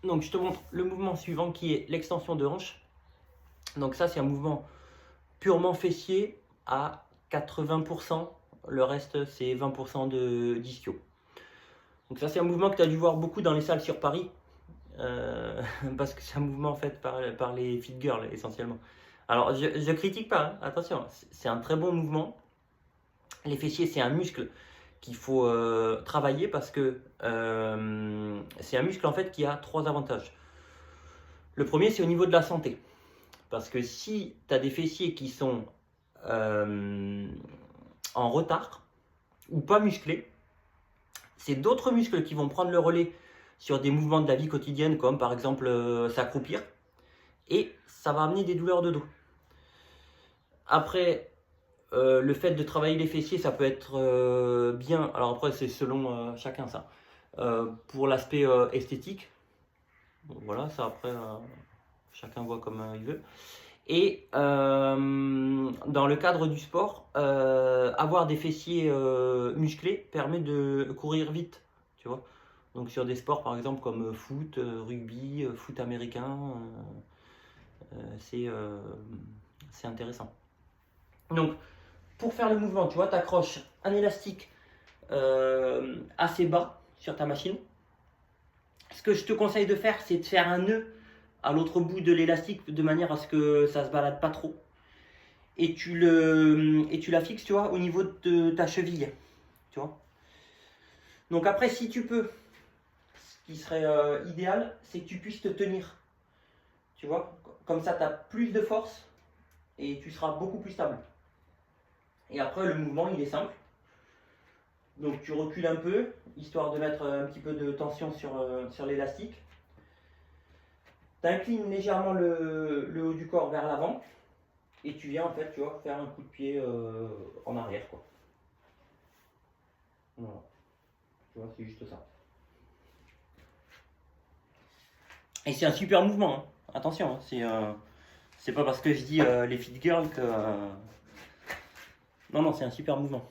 Donc je te montre le mouvement suivant qui est l'extension de hanche. Donc ça c'est un mouvement purement fessier à 80%. Le reste c'est 20% d'ischio. Donc ça c'est un mouvement que tu as dû voir beaucoup dans les salles sur Paris. Parce que c'est un mouvement fait par les fit girls essentiellement. Alors je critique pas, hein, attention, c'est un très bon mouvement. Les fessiers c'est un muscle qu'il faut travailler parce que c'est un muscle en fait qui a trois avantages. Le premier c'est au niveau de la santé. Parce que si tu as des fessiers qui sont en retard ou pas musclés, c'est d'autres muscles qui vont prendre le relais sur des mouvements de la vie quotidienne, comme par exemple s'accroupir, et ça va amener des douleurs de dos. Après, le fait de travailler les fessiers, ça peut être bien, alors après c'est selon chacun ça, pour l'aspect esthétique, donc voilà, ça après chacun voit comme il veut. Et dans le cadre du sport, avoir des fessiers musclés permet de courir vite, tu vois. Donc sur des sports par exemple comme foot, rugby, foot américain, c'est intéressant. Donc pour faire le mouvement, tu vois, tu accroches un élastique assez bas sur ta machine. Ce que je te conseille de faire, c'est de faire un nœud à l'autre bout de l'élastique de manière à ce que ça se balade pas trop. Et tu la fixes, tu vois, au niveau de ta cheville, tu vois. Donc après, si tu peux, ce qui serait idéal, c'est que tu puisses te tenir, tu vois. Comme ça, tu as plus de force et tu seras beaucoup plus stable. Et après, le mouvement, il est simple. Donc tu recules un peu, histoire de mettre un petit peu de tension sur l'élastique. Tu inclines légèrement le haut du corps vers l'avant. Et tu viens en fait, tu vois, faire un coup de pied en arrière, quoi. Voilà. Tu vois, c'est juste ça. Et c'est un super mouvement, hein. Attention, hein, c'est pas parce que je dis les fit girls que. Non, non, c'est un super mouvement.